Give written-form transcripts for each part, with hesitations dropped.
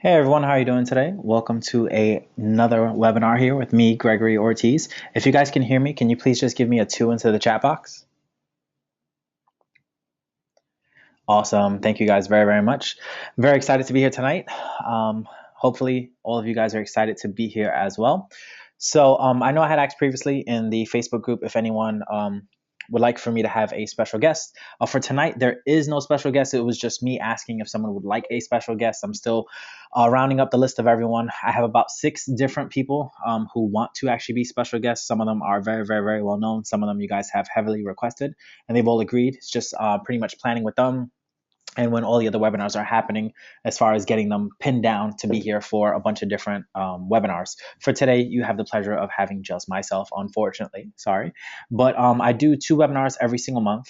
Hey everyone, how are you doing today? Welcome to another webinar here with me, Gregory Ortiz. If you guys can hear me, can you please just give me a 2 into the chat box? Awesome. Thank you guys very, very much. Very excited to be here tonight. Hopefully all of you guys are excited to be here as well. So I know I had asked previously in the Facebook group if anyone would like for me to have a special guest. For tonight, there is no special guest. It was just me asking if someone would like a special guest. I'm still rounding up the list of everyone. I have about 6 different people who want to actually be special guests. Some of them are very, very, very well known. Some of them you guys have heavily requested, and they've all agreed. It's just pretty much planning with them and when all the other webinars are happening as far as getting them pinned down to be here for a bunch of different webinars. For today, you have the pleasure of having just myself, unfortunately, sorry. But I do 2 webinars every single month,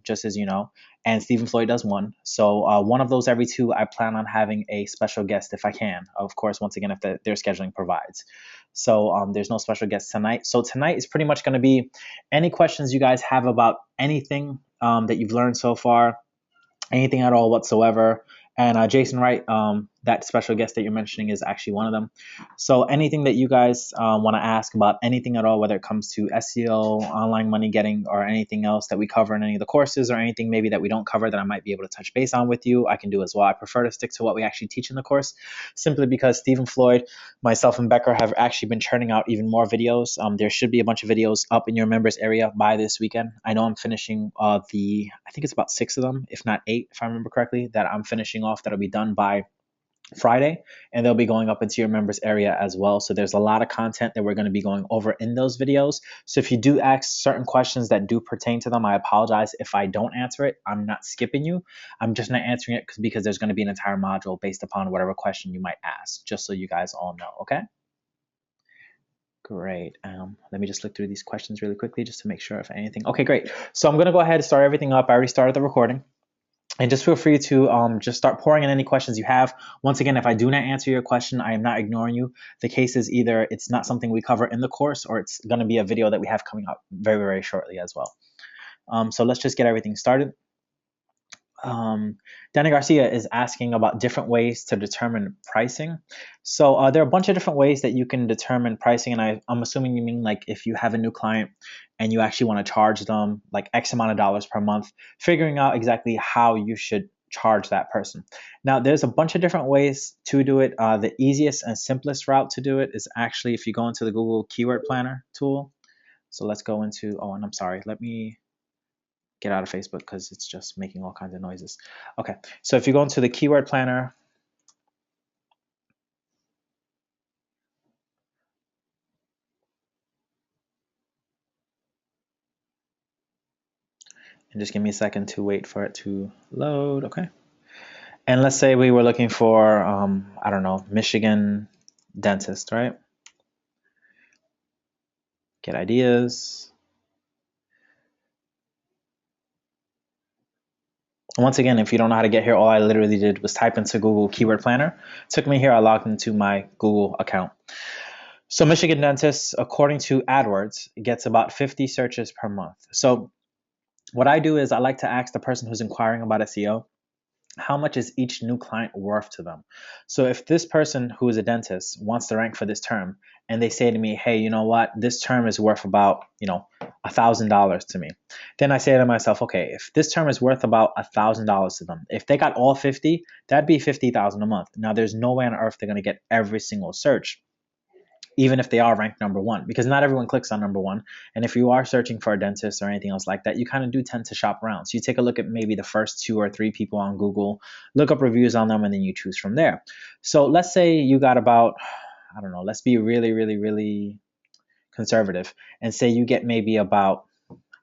just as you know, and Stephen Floyd does one. So one of those every 2, I plan on having a special guest if I can. Of course, once again, if their scheduling provides. So there's no special guest tonight. So tonight is pretty much going to be any questions you guys have about anything that you've learned so far, anything at all whatsoever. And Jason Wright, that special guest that you're mentioning, is actually one of them. So anything that you guys want to ask about anything at all, whether it comes to SEO, online money getting, or anything else that we cover in any of the courses, or anything maybe that we don't cover that I might be able to touch base on with you, I can do as well. I prefer to stick to what we actually teach in the course, simply because Stephen Floyd, myself, and Becker have actually been churning out even more videos. There should be a bunch of videos up in your members area by this weekend. I know I'm finishing I think it's about 6 of them, if not 8, if I remember correctly, that I'm finishing off. That'll be done by Friday, and they'll be going up into your members area as well. So there's a lot of content that we're going to be going over in those videos. So if you do ask certain questions that do pertain to them, I apologize if I don't answer it. I'm not skipping you. I'm just not answering it because there's going to be an entire module based upon whatever question you might ask, just so you guys all know. Okay. Great. Let me just look through these questions really quickly just to make sure if anything. Okay, great. So I'm going to go ahead and start everything up. I already started the recording. And just feel free to just start pouring in any questions you have. Once again, if I do not answer your question, I am not ignoring you. The case is either it's not something we cover in the course, or it's going to be a video that we have coming up very, very shortly as well. So let's just get everything started. Danny Garcia is asking about different ways to determine pricing. So there are a bunch of different ways that you can determine pricing, and I'm assuming you mean like if you have a new client and you actually want to charge them like X amount of dollars per month, figuring out exactly how you should charge that person. Now, there's a bunch of different ways to do it. The easiest and simplest route to do it is actually if you go into the Google Keyword Planner tool. So let's go into, and I'm sorry, let me get out of Facebook because it's just making all kinds of noises. Okay, so if you go into the Keyword Planner, and just give me a second to wait for it to load. Okay, and let's say we were looking for, I don't know, Michigan dentist, right? Get ideas. Once again, if you don't know how to get here, all I literally did was type into Google Keyword Planner. It took me here. I logged into my Google account. So Michigan dentist, according to AdWords, gets about 50 searches per month. So what I do is I like to ask the person who's inquiring about SEO, how much is each new client worth to them? So if this person who is a dentist wants to rank for this term and they say to me, hey, you know what, this term is worth about, $1,000 to me. Then I say to myself, okay, if this term is worth about $1,000 to them, if they got all 50, that'd be $50,000 a month. Now there's no way on earth they're going to get every single search, even if they are ranked number 1, because not everyone clicks on number 1. And if you are searching for a dentist or anything else like that, you kind of do tend to shop around. So you take a look at maybe the first 2 or 3 people on Google, look up reviews on them, and then you choose from there. So let's say you got about, I don't know, let's be really, really, really conservative and say you get maybe about,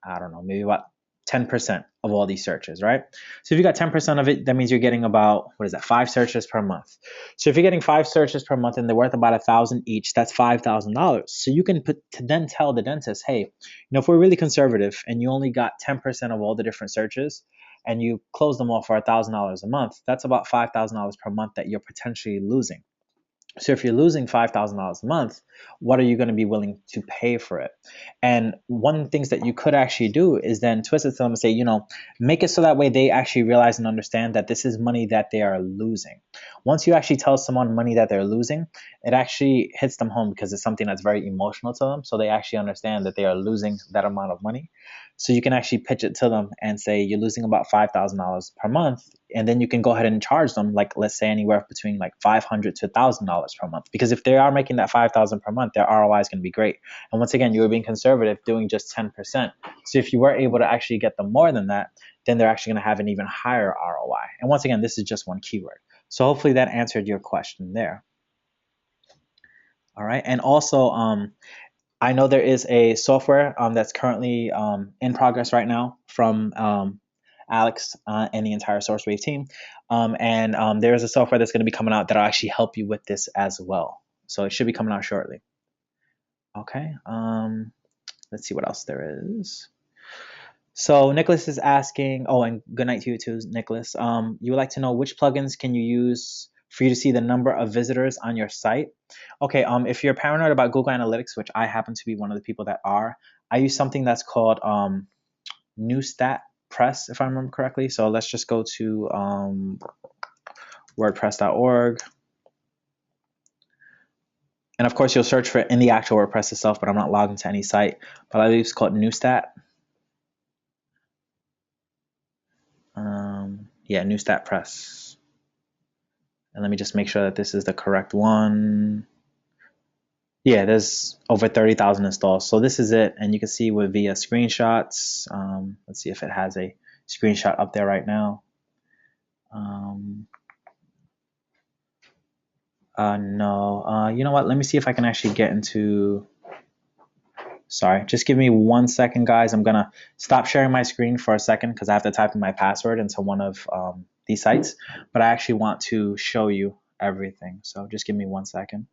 I don't know, maybe about 10% of all these searches, right? So if you got 10% of it, that means you're getting about, 5 searches per month. So if you're getting 5 searches per month and they're worth about $1,000 each, that's $5,000. So you can then tell the dentist, hey, if we're really conservative and you only got 10% of all the different searches and you close them all for $1,000 a month, that's about $5,000 per month that you're potentially losing. So if you're losing $5,000 a month, what are you going to be willing to pay for it? And one of the things that you could actually do is then twist it to them and say, make it so that way they actually realize and understand that this is money that they are losing. Once you actually tell someone money that they're losing, it actually hits them home because it's something that's very emotional to them. So they actually understand that they are losing that amount of money. So you can actually pitch it to them and say you're losing about $5,000 per month, and then you can go ahead and charge them, like, let's say anywhere between like $500 to $1,000 per month. Because if they are making that $5,000 per month, their ROI is going to be great. And once again, you were being conservative, doing just 10%. So if you were able to actually get them more than that, then they're actually going to have an even higher ROI. And once again, this is just one keyword. So hopefully that answered your question there. All right. And also, I know there is a software that's currently in progress right now from Alex and the entire SourceWave team. And there is a software that's going to be coming out that'll actually help you with this as well. So it should be coming out shortly. Okay. Let's see what else there is. So Nicholas is asking, oh, and good night to you too, Nicholas. You would like to know which plugins can you use for you to see the number of visitors on your site? Okay, if you're paranoid about Google Analytics, which I happen to be one of the people that are, I use something that's called NewStat Press, if I remember correctly. So let's just go to WordPress.org. And of course, you'll search for it in the actual WordPress itself, but I'm not logged into any site. But I believe it's called NewStat. Yeah, NewStat Press. And let me just make sure that this is the correct one. Yeah, there's over 30,000 installs. So this is it. And you can see with via screenshots. Let's see if it has a screenshot up there right now. No. You know what? Let me see if I can actually get into... Sorry, just give me 1 second, guys. I'm going to stop sharing my screen for a second because I have to type in my password into one of these sites. But I actually want to show you everything. So just give me 1 second.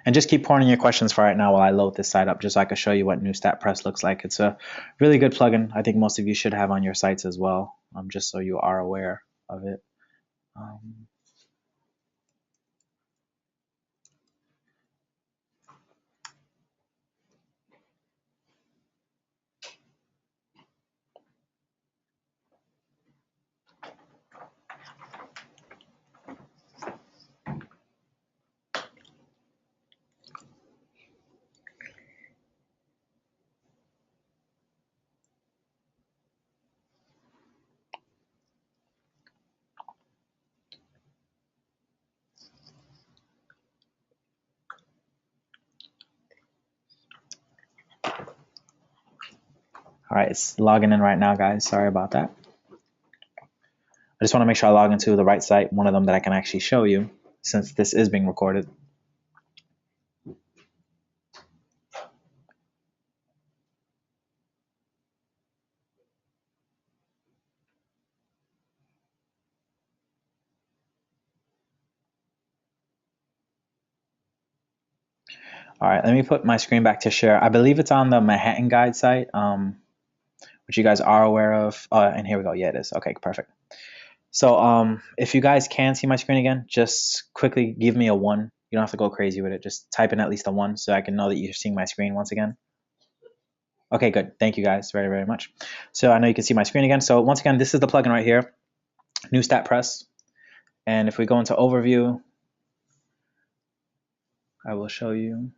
And just keep pouring in your questions for right now while I load this site up, just so I can show you what NewStat Press looks like. It's a really good plugin. I think most of you should have on your sites as well, just so you are aware of it. All right, it's logging in right now, guys. Sorry about that. I just want to make sure I log into the right site, one of them that I can actually show you, since this is being recorded. All right, let me put my screen back to share. I believe it's on the Manhattan Guide site, which you guys are aware of. And here we go. Yeah, it is. Okay, perfect. So if you guys can see my screen again, just quickly give me a 1. You don't have to go crazy with it. Just type in at least a 1 so I can know that you're seeing my screen once again. Okay, good. Thank you guys very, very much. So I know you can see my screen again. So once again, this is the plugin right here, NewStat Press. And if we go into overview, I will show you.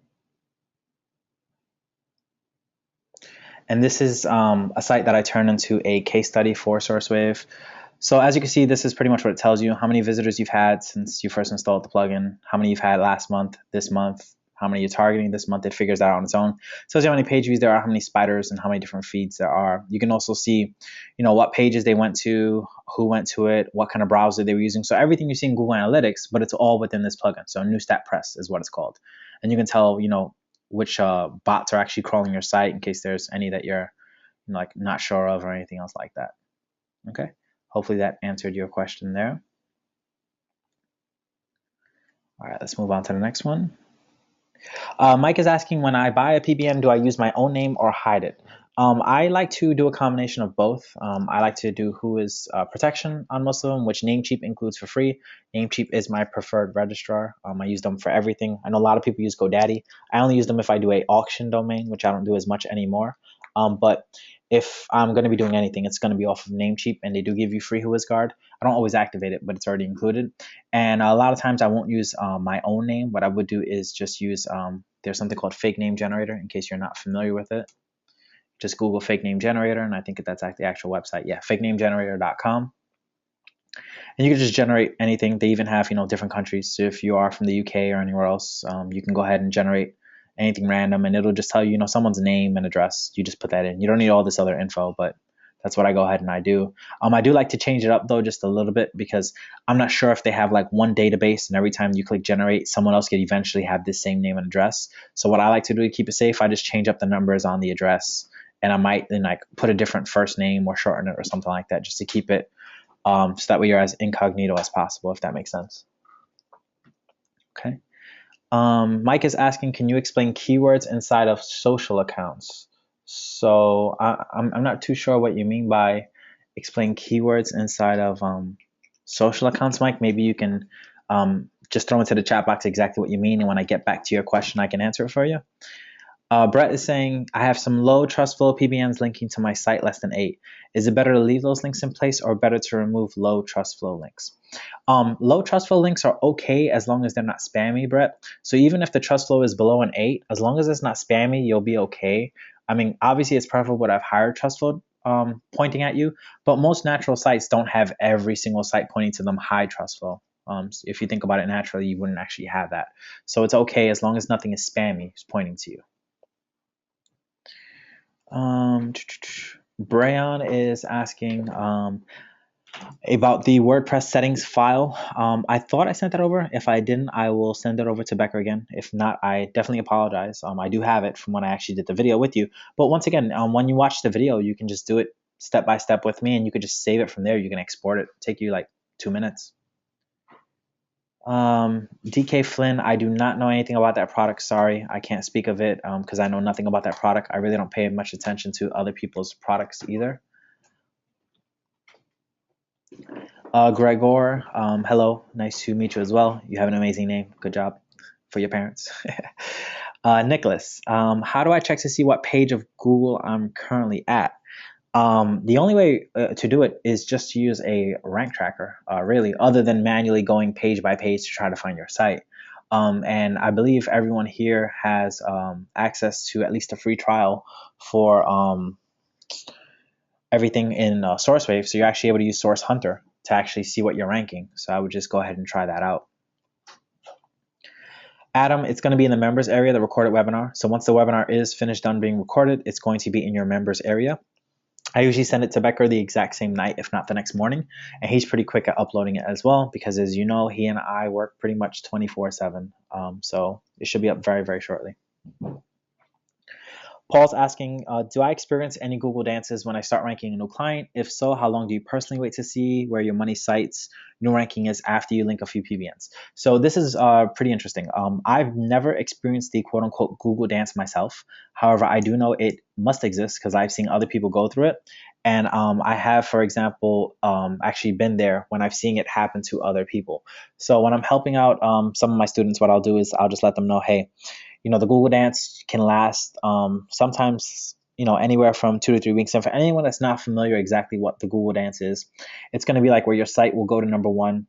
And this is a site that I turned into a case study for SourceWave. So as you can see, this is pretty much what it tells you: how many visitors you've had since you first installed the plugin, how many you've had last month, this month, how many you're targeting this month. It figures that out on its own. It tells you how many page views there are, how many spiders, and how many different feeds there are. You can also see, what pages they went to, who went to it, what kind of browser they were using. So everything you see in Google Analytics, but it's all within this plugin. So NewStat Press is what it's called. And you can tell, which bots are actually crawling your site in case there's any that you're like not sure of or anything else like that. Okay. Hopefully that answered your question there. All right, let's move on to the next one. Mike is asking, when I buy a PBN, do I use my own name or hide it? I like to do a combination of both. I like to do who is protection on most of them, which Namecheap includes for free. Namecheap is my preferred registrar. I use them for everything. I know a lot of people use GoDaddy. I only use them if I do a auction domain, which I don't do as much anymore. But if I'm going to be doing anything, it's going to be off of Namecheap, and they do give you free WhoisGuard. I don't always activate it, but it's already included. And a lot of times I won't use my own name. What I would do is just use there's something called fake name generator, in case you're not familiar with it. Just Google fake name generator, and I think that's the actual website. Yeah, fakenamegenerator.com. And you can just generate anything. They even have, different countries. So if you are from the UK or anywhere else, you can go ahead and generate anything random, and it'll just tell you, someone's name and address. You just put that in. You don't need all this other info, but that's what I go ahead and I do. I do like to change it up though, just a little bit, because I'm not sure if they have like one database and every time you click generate, someone else could eventually have this same name and address. So what I like to do to keep it safe, I just change up the numbers on the address, and I might then like put a different first name or shorten it or something like that, just to keep it so that way you're as incognito as possible, if that makes sense. Okay. Mike is asking, can you explain keywords inside of social accounts? So I'm not too sure what you mean by explain keywords inside of social accounts, Mike. Maybe you can just throw into the chat box exactly what you mean, and when I get back to your question, I can answer it for you. Brett is saying, I have some low trust flow PBNs linking to my site less than 8. Is it better to leave those links in place or better to remove low trust flow links? Low trust flow links are okay as long as they're not spammy, Brett. So even if the trust flow is below an 8, as long as it's not spammy, you'll be okay. I mean, obviously it's preferable to have higher trust flow pointing at you, but most natural sites don't have every single site pointing to them high trust flow. So if you think about it naturally, you wouldn't actually have that. So it's okay as long as nothing is spammy pointing to you. Brayon is asking about the WordPress settings file. I thought I sent that over. If I didn't, I will send it over to Becker again. If not, I definitely apologize. I do have it from when I actually did the video with you. But once again, when you watch the video, you can just do it step by step with me, and you could just save it from there. You can export it. It'll take you like 2 minutes. DK Flynn, I do not know anything about that product. Sorry, I can't speak of it because I know nothing about that product. I really don't pay much attention to other people's products either. Gregor, hello, nice to meet you as well. You have an amazing name. Good job for your parents. Nicholas, how do I check to see what page of Google I'm currently at? The only way to do it is just to use a rank tracker, really, other than manually going page by page to try to find your site. And I believe everyone here has access to at least a free trial for everything in SourceWave. So you're actually able to use Source Hunter to actually see what you're ranking. So I would just go ahead and try that out. Adam, it's going to be in the members area, the recorded webinar. So once the webinar is finished done being recorded, it's going to be in your members area. I usually send it to Becker the exact same night, if not the next morning, and he's pretty quick at uploading it as well because, as you know, he and I work pretty much 24/7, so it should be up very, very shortly. Paul's asking, do I experience any Google dances when I start ranking a new client? If so, how long do you personally wait to see where your money sites new ranking is after you link a few PBNs? So this is pretty interesting. I've never experienced the quote unquote Google dance myself. However, I do know it must exist because I've seen other people go through it. And I have, for example, actually been there when I've seen it happen to other people. So when I'm helping out some of my students, what I'll do is I'll just let them know, hey, the Google Dance can last sometimes, anywhere from 2 to 3 weeks. And for anyone that's not familiar exactly what the Google Dance is, it's going to be like where your site will go to number 1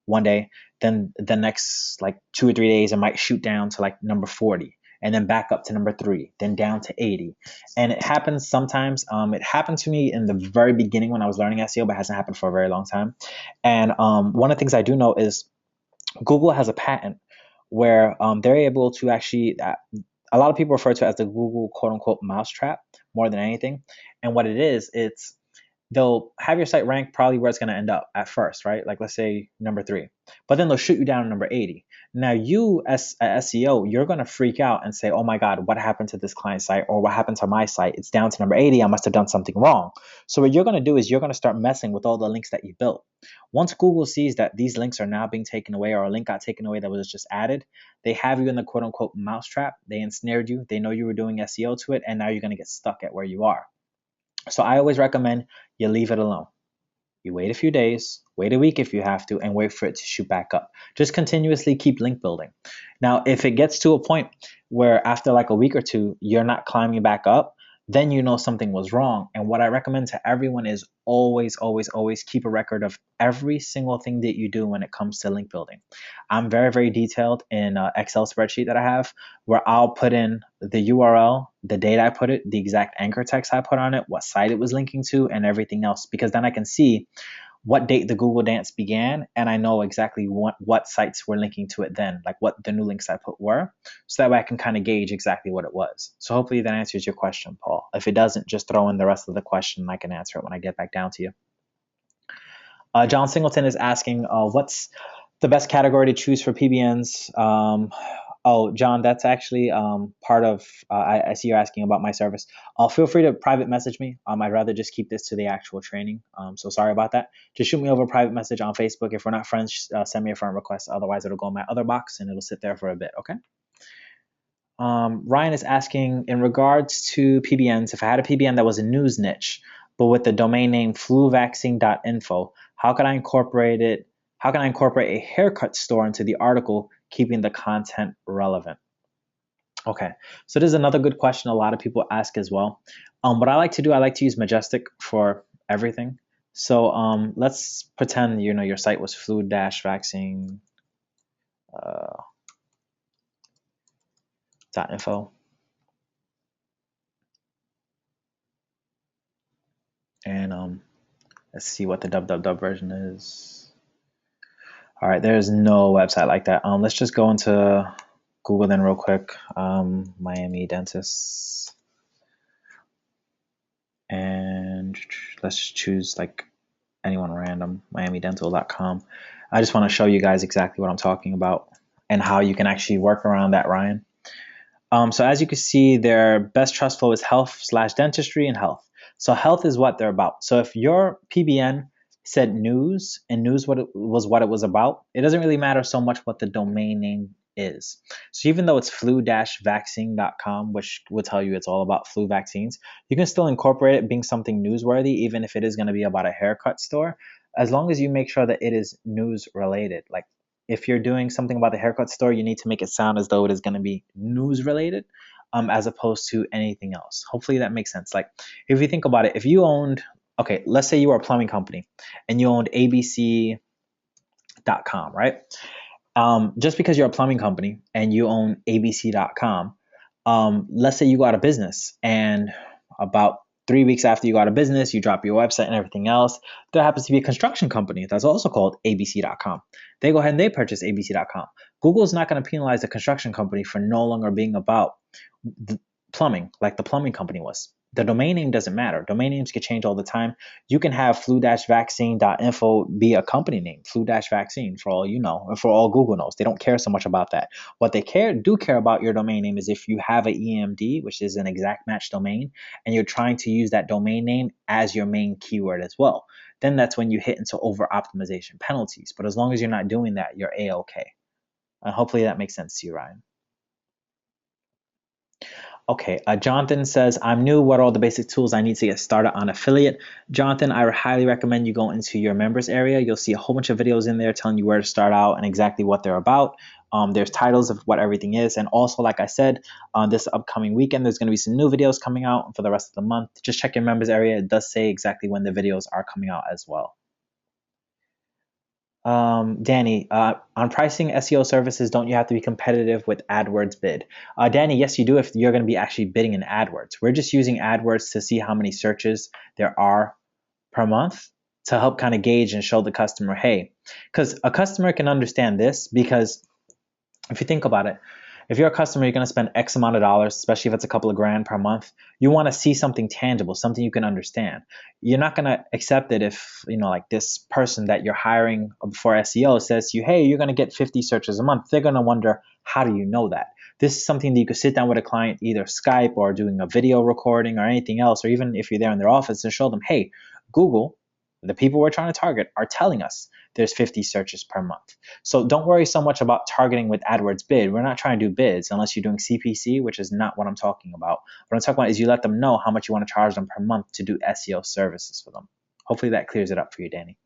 one day, then the next like 2 or 3 days, it might shoot down to like number 40, and then back up to number 3, then down to 80. And it happens sometimes. It happened to me in the very beginning when I was learning SEO, but it hasn't happened for a very long time. And one of the things I do know is Google has a patent where they're able to actually, a lot of people refer to it as the Google quote unquote mousetrap more than anything. And what it is, it's they'll have your site ranked probably where it's going to end up at first, right? Like let's say number 3, but then they'll shoot you down to number 80. Now you as a SEO, you're going to freak out and say, oh my God, what happened to this client site, or what happened to my site? It's down to number 80. I must have done something wrong. So what you're going to do is you're going to start messing with all the links that you built. Once Google sees that these links are now being taken away, or a link got taken away that was just added, they have you in the quote unquote mousetrap. They ensnared you. They know you were doing SEO to it, and now you're going to get stuck at where you are. So I always recommend you leave it alone. You wait a few days, wait a week if you have to, and wait for it to shoot back up. Just continuously keep link building. Now, if it gets to a point where after like a week or two, you're not climbing back up, then you know something was wrong. And what I recommend to everyone is always, always, always keep a record of every single thing that you do when it comes to link building. I'm very, very detailed in an Excel spreadsheet that I have, where I'll put in the URL, the date I put it, the exact anchor text I put on it, what site it was linking to, and everything else, because then I can see what date the Google dance began, and I know exactly what sites were linking to it then, like what the new links I put were, so that way I can kind of gauge exactly what it was. So hopefully that answers your question, Paul. If it doesn't, just throw in the rest of the question and I can answer it when I get back down to you. John Singleton is asking, what's the best category to choose for PBNs? Oh, John, that's actually part of, I see you're asking about my service. Feel free to private message me. I'd rather just keep this to the actual training. So sorry about that. Just shoot me over a private message on Facebook. If we're not friends, send me a friend request. Otherwise, it'll go in my other box and it'll sit there for a bit, okay? Ryan is asking, in regards to PBNs, if I had a PBN that was a news niche, but with the domain name fluvaccine.info, how can I incorporate it? How can I incorporate a haircut store into the article, keeping the content relevant? Okay, so this is another good question a lot of people ask as well. What I like to do, I like to use Majestic for everything. So let's pretend your site was flu-vaccine .info. And let's see what the www version is. All right, there's no website like that. Let's just go into Google then real quick. Miami dentists. And let's choose like anyone random, miamidental.com. I just want to show you guys exactly what I'm talking about and how you can actually work around that, Ryan. So as you can see, their best trust flow is health/dentistry and health. So health is what they're about. So if your PBN said news and news what it was about, it doesn't really matter so much what the domain name is. So even though it's flu-vaccine.com, which will tell you it's all about flu vaccines, you can still incorporate it being something newsworthy, even if it is going to be about a haircut store, as long as you make sure that it is news related. Like if you're doing something about the haircut store, you need to make it sound as though it is going to be news related, as opposed to anything else. Hopefully that makes sense. Like if you think about it, if you owned, okay, let's say you were a plumbing company and you owned abc.com, right? Just because you're a plumbing company and you own abc.com, let's say you go out of business, and about 3 weeks after you go out of business, you drop your website and everything else. There happens to be a construction company that's also called abc.com. They go ahead and they purchase abc.com. Google's not going to penalize the construction company for no longer being about plumbing like the plumbing company was. The domain name doesn't matter. Domain names can change all the time. You can have flu-vaccine.info be a company name, flu-vaccine, for all you know, and for all Google knows. They don't care so much about that. What they do care about your domain name is if you have an EMD, which is an exact match domain, and you're trying to use that domain name as your main keyword as well. Then that's when you hit into over-optimization penalties. But as long as you're not doing that, you're A-okay. And hopefully that makes sense to you, Ryan. Okay, Jonathan says, I'm new. What are all the basic tools I need to get started on affiliate? Jonathan, I highly recommend you go into your members area. You'll see a whole bunch of videos in there telling you where to start out and exactly what they're about. There's titles of what everything is. And also, like I said, on this upcoming weekend, there's going to be some new videos coming out for the rest of the month. Just check your members area. It does say exactly when the videos are coming out as well. Danny, on pricing SEO services, don't you have to be competitive with AdWords bid? Danny, yes, you do if you're going to be actually bidding in AdWords. We're just using AdWords to see how many searches there are per month to help kind of gauge and show the customer, hey, because a customer can understand this, because if you think about it, If you're a customer, you're going to spend X amount of dollars, especially if it's a couple of grand per month. You want to see something tangible, something you can understand. You're not going to accept it if, like this person that you're hiring for SEO says to you, hey, you're going to get 50 searches a month. They're going to wonder, how do you know that? This is something that you could sit down with a client, either Skype or doing a video recording or anything else, or even if you're there in their office, and show them, hey, Google, the people we're trying to target, are telling us there's 50 searches per month. So don't worry so much about targeting with AdWords bid. We're not trying to do bids unless you're doing CPC, which is not what I'm talking about. What I'm talking about is you let them know how much you want to charge them per month to do SEO services for them. Hopefully that clears it up for you, Danny.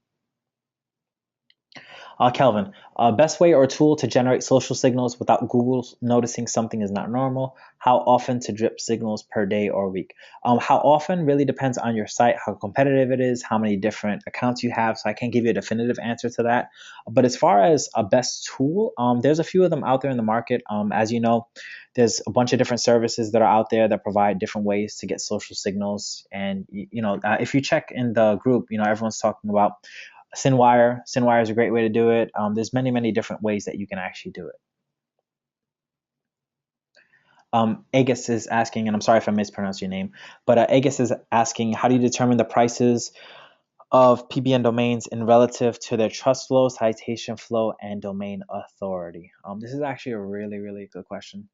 Kelvin, best way or tool to generate social signals without Google noticing something is not normal. How often to drip signals per day or week? How often really depends on your site, how competitive it is, how many different accounts you have. So I can't give you a definitive answer to that. But as far as a best tool, there's a few of them out there in the market. As you know, there's a bunch of different services that are out there that provide different ways to get social signals. And if you check in the group, everyone's talking about Cinewire. Cinewire is a great way to do it. There's many, many different ways that you can actually do it. Agus is asking, and I'm sorry if I mispronounced your name, but Agus is asking, how do you determine the prices of PBN domains in relative to their trust flow, citation flow, and domain authority? This is actually a really, really good question.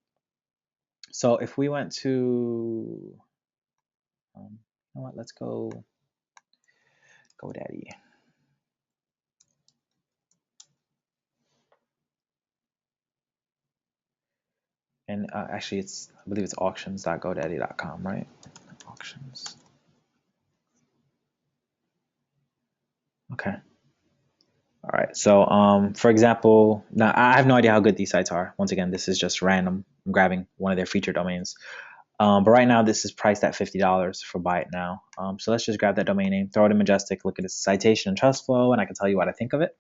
So if we went to, let's go GoDaddy. And actually, I believe it's auctions.godaddy.com, right? Auctions. Okay. All right. So, for example, now I have no idea how good these sites are. Once again, this is just random. I'm grabbing one of their featured domains. But right now, this is priced at $50 for buy it now. So let's just grab that domain name, throw it in Majestic, look at its citation and trust flow, and I can tell you what I think of it.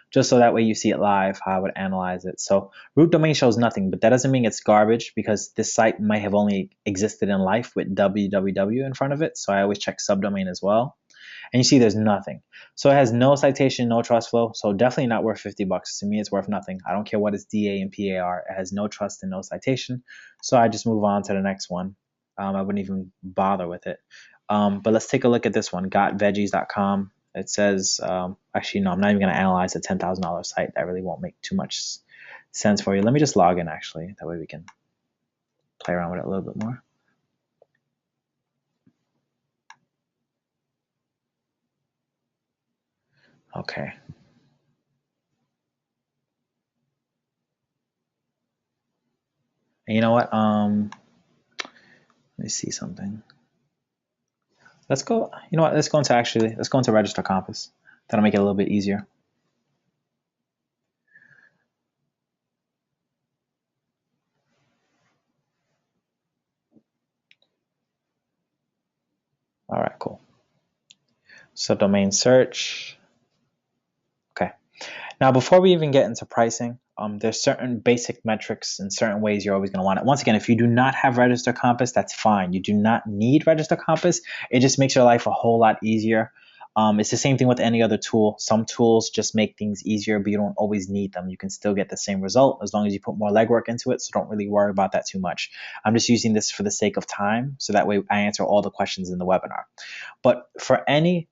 Just so that way you see it live, how I would analyze it. So root domain shows nothing, but that doesn't mean it's garbage, because this site might have only existed in life with www in front of it. So I always check subdomain as well. And you see there's nothing. So it has no citation, no trust flow. So definitely not worth $50. To me, it's worth nothing. I don't care what its DA and PA are. It has no trust and no citation. So I just move on to the next one. I wouldn't even bother with it. But let's take a look at this one, gotveggies.com. It says, actually, no, I'm not even going to analyze a $10,000 site. That really won't make too much sense for you. Let me just log in, actually. That way we can play around with it a little bit more. Okay. And you know what? Let me see something. Let's go. You know what? Let's go into Register Compass. That'll make it a little bit easier. All right, cool. So domain search. Okay. Now, before we even get into pricing, there's certain basic metrics and certain ways you're always going to want it. Once again, if you do not have Register Compass, that's fine. You do not need Register Compass. It just makes your life a whole lot easier. It's the same thing with any other tool. Some tools just make things easier, but you don't always need them. You can still get the same result as long as you put more legwork into it, so don't really worry about that too much. I'm just using this for the sake of time, so that way I answer all the questions in the webinar. But for any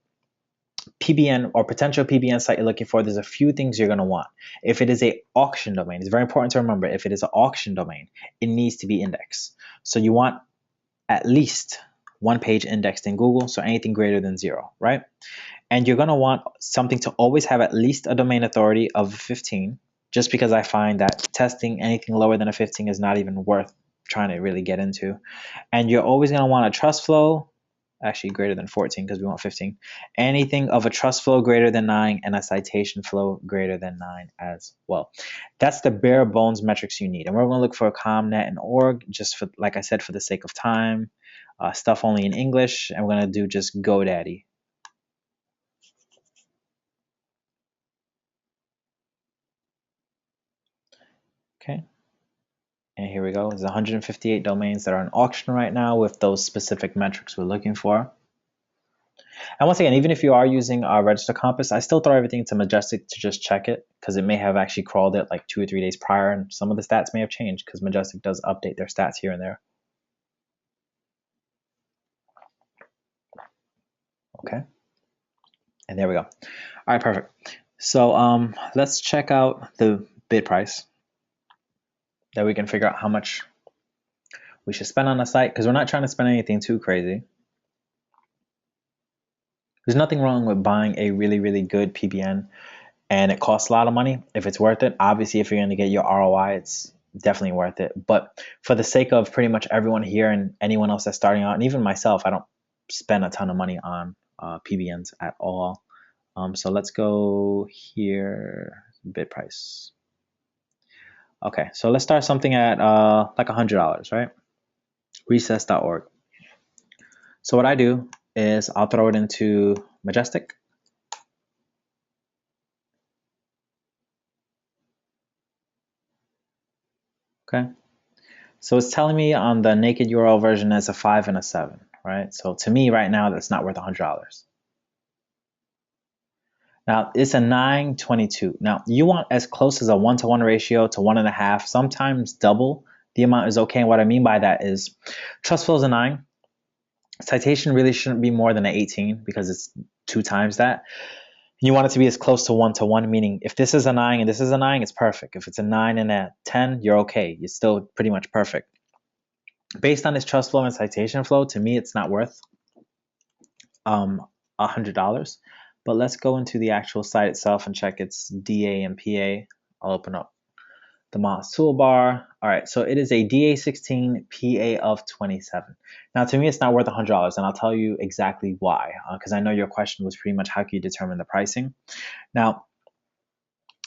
PBN or potential PBN site you're looking for, there's a few things you're going to want. If it is an auction domain, it's very important to remember, if it is an auction domain, it needs to be indexed. So you want at least one page indexed in Google, so anything greater than 0, right? And you're going to want something to always have at least a domain authority of 15, just because I find that testing anything lower than a 15 is not even worth trying to really get into. And you're always going to want a trust flow, actually greater than 14 because we want 15. Anything of a trust flow greater than 9 and a citation flow greater than 9 as well. That's the bare bones metrics you need. And we're going to look for a ComNet and org, just for, like I said, for the sake of time, stuff only in English, and we're going to do just GoDaddy. Okay. And here we go. There's 158 domains that are in auction right now with those specific metrics we're looking for. And once again, even if you are using Register Compass, I still throw everything to Majestic to just check it, because it may have actually crawled it like 2 or 3 days prior, and some of the stats may have changed because Majestic does update their stats here and there. Okay. And there we go. All right, perfect. So let's check out the bid price, that we can figure out how much we should spend on the site, because we're not trying to spend anything too crazy. There's nothing wrong with buying a really, really good PBN, and it costs a lot of money if it's worth it. Obviously, if you're going to get your ROI, it's definitely worth it. But for the sake of pretty much everyone here and anyone else that's starting out, and even myself, I don't spend a ton of money on PBNs at all. So let's go here, bid price. Okay, so let's start something at like $100, right? Recess.org. So what I do is I'll throw it into Majestic. Okay. So it's telling me on the naked URL version as a 5 and a 7, right? So to me right now, that's not worth $100. Now it's a 922. Now you want as close as a 1-to-1 ratio to 1.5, sometimes double the amount is okay. And what I mean by that is trust flow is a 9. Citation really shouldn't be more than an 18 because it's 2 times that. You want it to be as close to 1-to-1, meaning if this is a 9 and this is a 9, it's perfect. If it's a 9 and a 10, you're okay. It's still pretty much perfect. Based on its trust flow and citation flow, to me, it's not worth $100. But let's go into the actual site itself and check its DA and PA. I'll open up the Moz toolbar. All right, so it is a DA16 PA of 27. Now, to me, it's not worth $100, and I'll tell you exactly why, because I know your question was pretty much how can you determine the pricing. Now,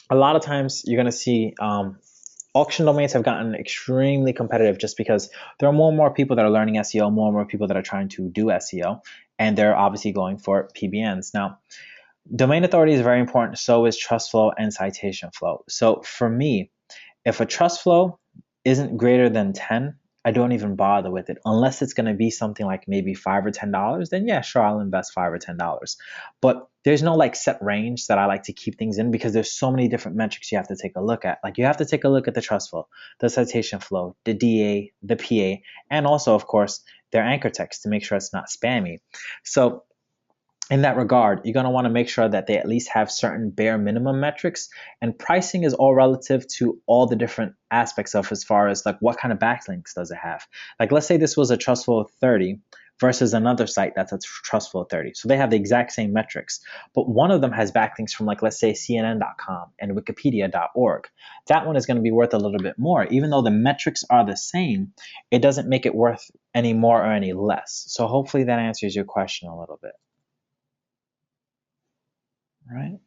a lot of times you're going to see auction domains have gotten extremely competitive just because there are more and more people that are learning SEO, more and more people that are trying to do SEO, and they're obviously going for PBNs. Now, domain authority is very important. So is trust flow and citation flow. So for me, if a trust flow isn't greater than 10, I don't even bother with it unless it's going to be something like maybe $5 or $10. Then yeah, sure, I'll invest $5 or $10. But there's no like set range that I like to keep things in because there's so many different metrics you have to take a look at. Like you have to take a look at the trust flow, the citation flow, the DA, the PA, and also of course their anchor text to make sure it's not spammy. So in that regard, you're going to want to make sure that they at least have certain bare minimum metrics, and pricing is all relative to all the different aspects of as far as like what kind of backlinks does it have. Like let's say this was a trustful 30 versus another site that's a trustful 30. So they have the exact same metrics, but one of them has backlinks from like let's say CNN.com and Wikipedia.org. That one is going to be worth a little bit more. Even though the metrics are the same, it doesn't make it worth any more or any less. So hopefully that answers your question a little bit. Right.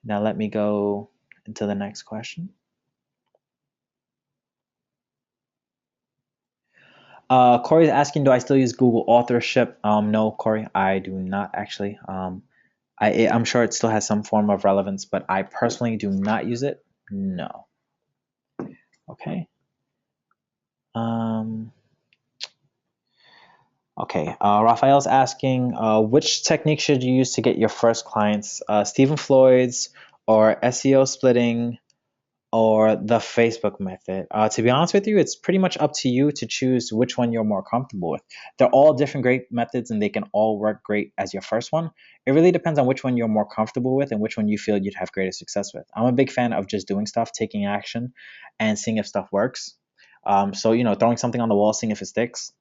Now let me go into the next question. Corey's asking, do I still use Google authorship? No, Corey, I do not actually. I'm sure it still has some form of relevance, but I personally do not use it. No. Okay. Okay. Raphael's asking, which technique should you use to get your first clients? Stephen Floyd's or SEO splitting, or the Facebook method? To be honest with you, it's pretty much up to you to choose which one you're more comfortable with. They're all different great methods and they can all work great as your first one. It really depends on which one you're more comfortable with and which one you feel you'd have greater success with. I'm a big fan of just doing stuff, taking action, and seeing if stuff works. So, throwing something on the wall, seeing if it sticks.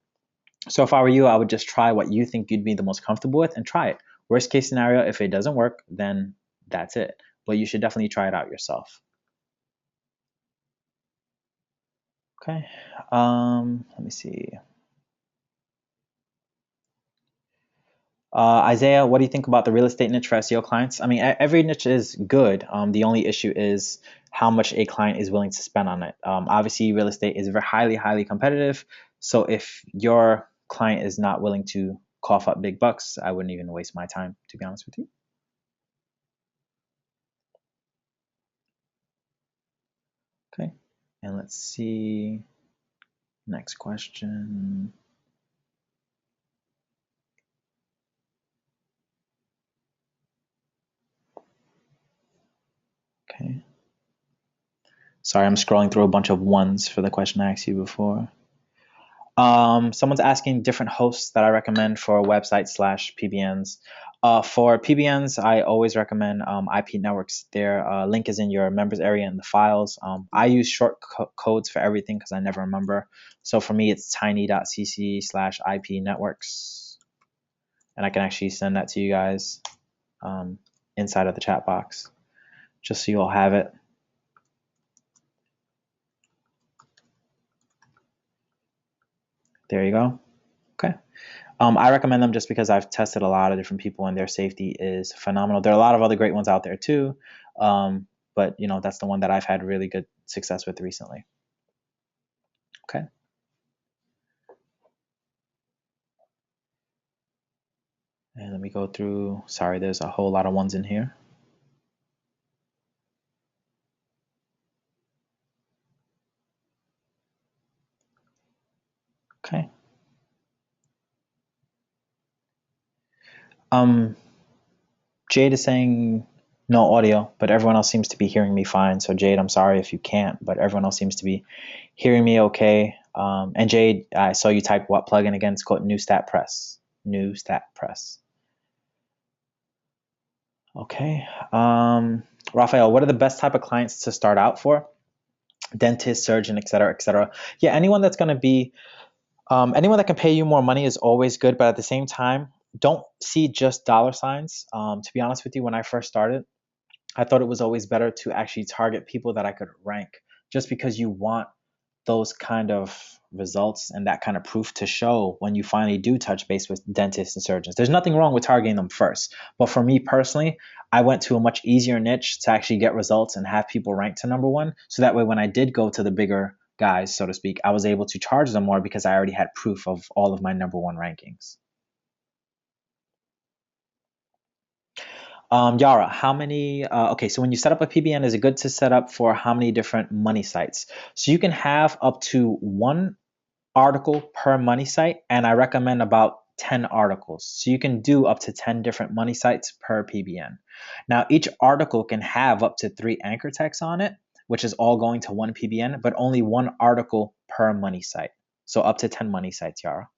So if I were you, I would just try what you think you'd be the most comfortable with and try it. Worst case scenario, if it doesn't work, then that's it. But you should definitely try it out yourself. Okay, let me see. Isaiah, what do you think about the real estate niche for SEO clients? I mean, every niche is good. The only issue is how much a client is willing to spend on it. Obviously, real estate is very highly, highly competitive. So if your client is not willing to cough up big bucks, I wouldn't even waste my time, to be honest with you. Okay, and let's see. Next question. Okay. Sorry, I'm scrolling through a bunch of ones for the question I asked you before. Someone's asking different hosts that I recommend for websites slash PBNs. For PBNs, I always recommend IP networks. Their link is in your members area in the files. I use short codes for everything because I never remember. So for me, it's tiny.cc/IP networks. And I can actually send that to you guys inside of the chat box, just so you all have it. There you go. Okay. I recommend them just because I've tested a lot of different people and their safety is phenomenal. There are a lot of other great ones out there too, but that's the one that I've had really good success with recently. Okay. And let me go through. Sorry, there's a whole lot of ones in here. Okay. Jade is saying no audio, but everyone else seems to be hearing me fine. So Jade, I'm sorry if you can't, but everyone else seems to be hearing me okay. And Jade, I saw you type what plugin again? It's called New Stat Press. New Stat Press. Okay. Raphael, what are the best type of clients to start out for? Dentist, surgeon, et cetera, et cetera. Yeah, anyone that's going to be, anyone that can pay you more money is always good. But at the same time, don't see just dollar signs. To be honest with you, when I first started, I thought it was always better to actually target people that I could rank, just because you want those kind of results and that kind of proof to show when you finally do touch base with dentists and surgeons. There's nothing wrong with targeting them first. But for me personally, I went to a much easier niche to actually get results and have people ranked to number one. So that way, when I did go to the bigger guys, so to speak, I was able to charge them more because I already had proof of all of my number one rankings. Yara, how many? Okay, so when you set up a PBN, is it good to set up for how many different money sites? So you can have up to one article per money site, and I recommend about 10 articles. So you can do up to 10 different money sites per PBN. Now, each article can have up to 3 anchor texts on it, which is all going to one PBN, but only one article per money site. So up to 10 money sites, Yara.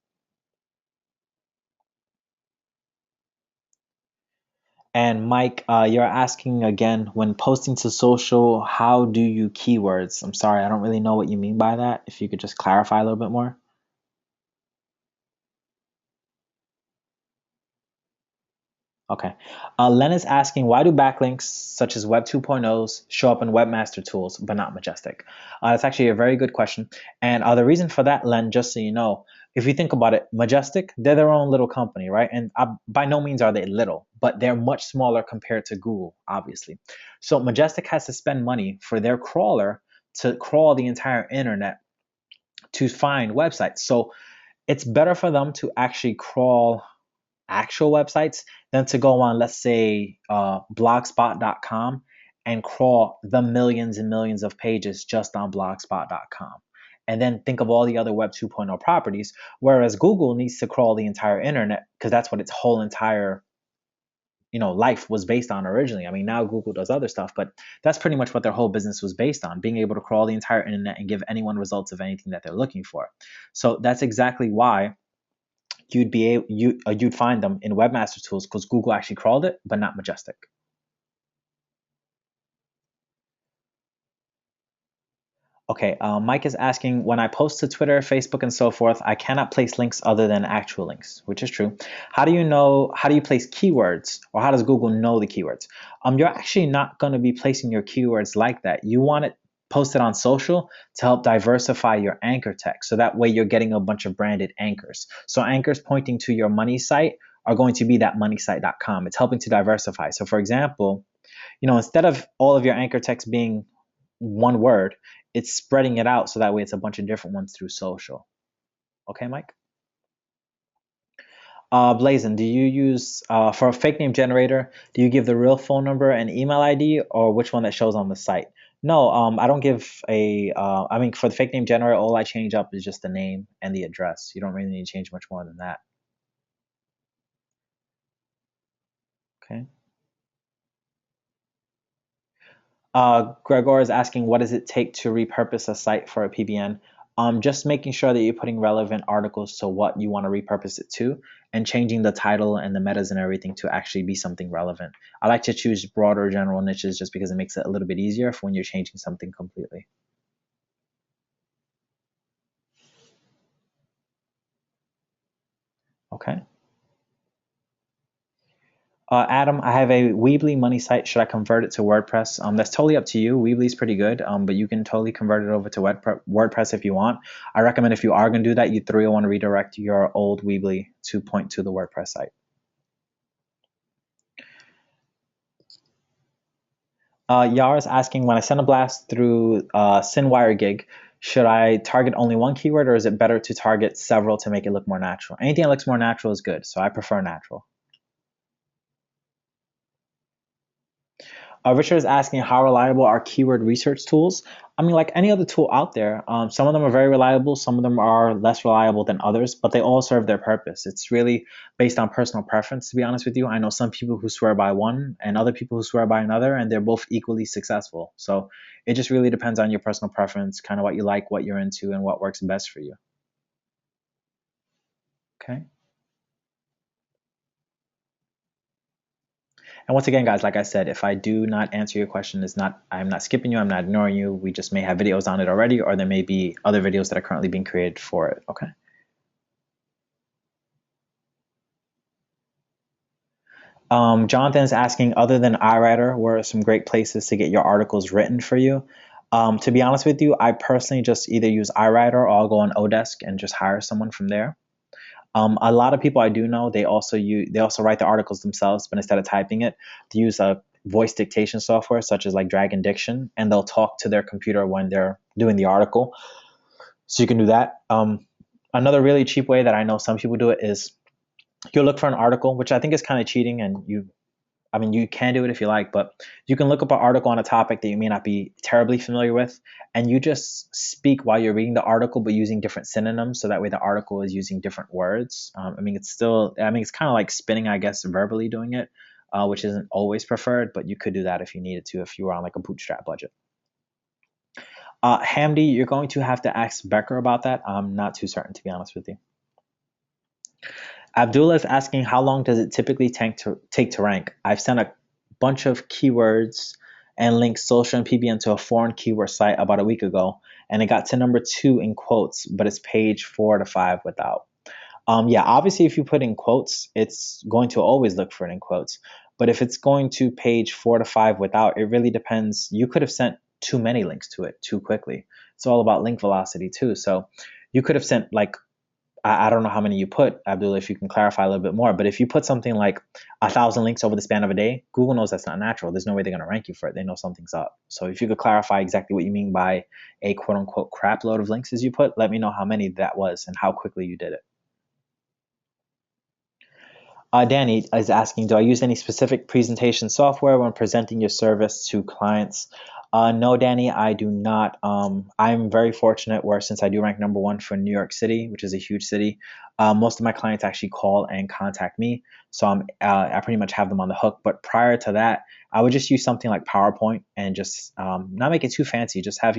And Mike, you're asking again, when posting to social, how do you keywords? I'm sorry, I don't really know what you mean by that. If you could just clarify a little bit more. Okay. Len is asking, why do backlinks such as Web 2.0s show up in Webmaster Tools but not Majestic? That's actually a very good question. And the reason for that, Len, just so you know, if you think about it, Majestic, they're their own little company, right? And by no means are they little, but they're much smaller compared to Google, obviously. So Majestic has to spend money for their crawler to crawl the entire internet to find websites. So it's better for them to actually crawl actual websites than to go on, let's say, blogspot.com and crawl the millions and millions of pages just on blogspot.com. And then think of all the other Web 2.0 properties, whereas Google needs to crawl the entire internet because that's what its whole entire life was based on originally. I mean, now Google does other stuff, but that's pretty much what their whole business was based on, being able to crawl the entire internet and give anyone results of anything that they're looking for. So that's exactly why you'd find them in Webmaster Tools, because Google actually crawled it, but not Majestic. Okay, Mike is asking, when I post to Twitter, Facebook, and so forth, I cannot place links other than actual links, which is true. How do you place keywords, or how does Google know the keywords? You're actually not going to be placing your keywords like that. You want it posted on social to help diversify your anchor text. So that way you're getting a bunch of branded anchors. So anchors pointing to your money site are going to be that moneysite.com. It's helping to diversify. So for example, instead of all of your anchor text being one word, it's spreading it out so that way it's a bunch of different ones through social. Okay, Mike? Blazon, do you use, for a fake name generator, do you give the real phone number and email ID, or which one that shows on the site? No, I don't give for the fake name generator, all I change up is just the name and the address. You don't really need to change much more than that. Okay. Gregor is asking, what does it take to repurpose a site for a PBN? Just making sure that you're putting relevant articles to what you want to repurpose it to, and changing the title and the metas and everything to actually be something relevant. I like to choose broader general niches just because it makes it a little bit easier for when you're changing something completely. Okay. Adam, I have a Weebly money site. Should I convert it to WordPress? That's totally up to you. Weebly's pretty good, but you can totally convert it over to WordPress if you want. I recommend if you are going to do that, you want to redirect your old Weebly to point to the WordPress site. Yara's asking, when I send a blast through SendWire Gig, should I target only one keyword, or is it better to target several to make it look more natural? Anything that looks more natural is good, so I prefer natural. Richard is asking, how reliable are keyword research tools? I mean, like any other tool out there, some of them are very reliable, some of them are less reliable than others, but they all serve their purpose. It's really based on personal preference, to be honest with you. I know some people who swear by one and other people who swear by another, and they're both equally successful. So it just really depends on your personal preference, kind of what you like, what you're into, and what works best for you. Okay. And once again, guys, like I said, if I do not answer your question, I'm not skipping you, I'm not ignoring you. We just may have videos on it already, or there may be other videos that are currently being created for it. Okay. Jonathan is asking, other than iWriter, where are some great places to get your articles written for you? To be honest with you, I personally just either use iWriter or I'll go on Odesk and just hire someone from there. A lot of people I do know, they also write the articles themselves, but instead of typing it, they use a voice dictation software such as like Dragon Diction, and they'll talk to their computer when they're doing the article. So you can do that. Another really cheap way that I know some people do it is you'll look for an article, which I think is kind of cheating, and you can do it if you like, but you can look up an article on a topic that you may not be terribly familiar with, and you just speak while you're reading the article, but using different synonyms, so that way the article is using different words. It's kind of like spinning, I guess, verbally doing it, which isn't always preferred, but you could do that if you needed to, if you were on like a bootstrap budget. Hamdi, you're going to have to ask Becker about that. I'm not too certain, to be honest with you. Abdullah is asking, how long does it typically take to rank? I've sent a bunch of keywords and linked social and PBN to a foreign keyword site about a week ago, and it got to number 2 in quotes, but it's page 4 to 5 without. Yeah, obviously, if you put in quotes, it's going to always look for it in quotes. But if it's going to page 4 to 5 without, it really depends. You could have sent too many links to it too quickly. It's all about link velocity too. So you could have sent like, I don't know how many you put, Abdullah, if you can clarify a little bit more. But if you put something like 1,000 links over the span of a day, Google knows that's not natural. There's no way they're going to rank you for it. They know something's up. So if you could clarify exactly what you mean by a quote unquote crap load of links as you put, let me know how many that was and how quickly you did it. Danny is asking, do I use any specific presentation software when presenting your service to clients? No, Danny, I do not. I'm very fortunate where, since I do rank number 1 for New York City, which is a huge city, most of my clients actually call and contact me. So I pretty much have them on the hook. But prior to that, I would just use something like PowerPoint and just not make it too fancy. Just have,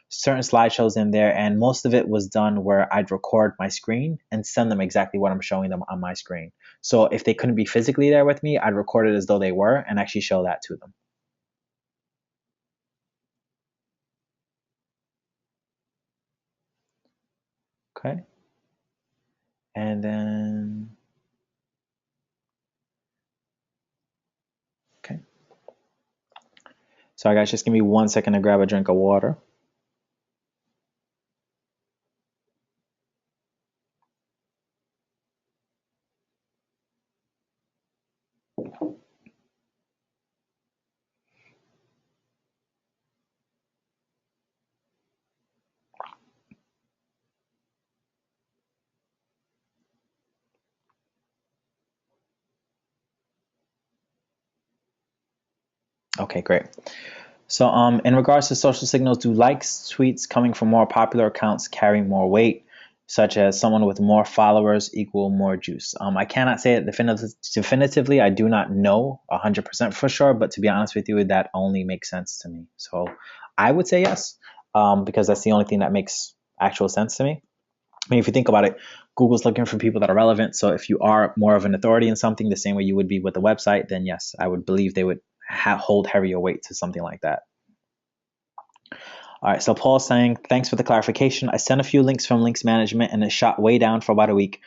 certain slideshows in there. And most of it was done where I'd record my screen and send them exactly what I'm showing them on my screen. So if they couldn't be physically there with me, I'd record it as though they were and actually show that to them. Okay. And then, okay. Sorry guys, just give me 1 second to grab a drink of water. Okay, great. So in regards to social signals, do likes, tweets coming from more popular accounts carry more weight? such as someone with more followers equal more juice. I cannot say it definitively. I do not know 100% for sure, but to be honest with you, that only makes sense to me. So I would say yes, because that's the only thing that makes actual sense to me. I mean, if you think about it, Google's looking for people that are relevant. So if you are more of an authority in something, the same way you would be with the website, then yes, I would believe they would hold heavier weight to something like that. All right, so Paul's saying, thanks for the clarification. I sent a few links from links management and it shot way down for about a week.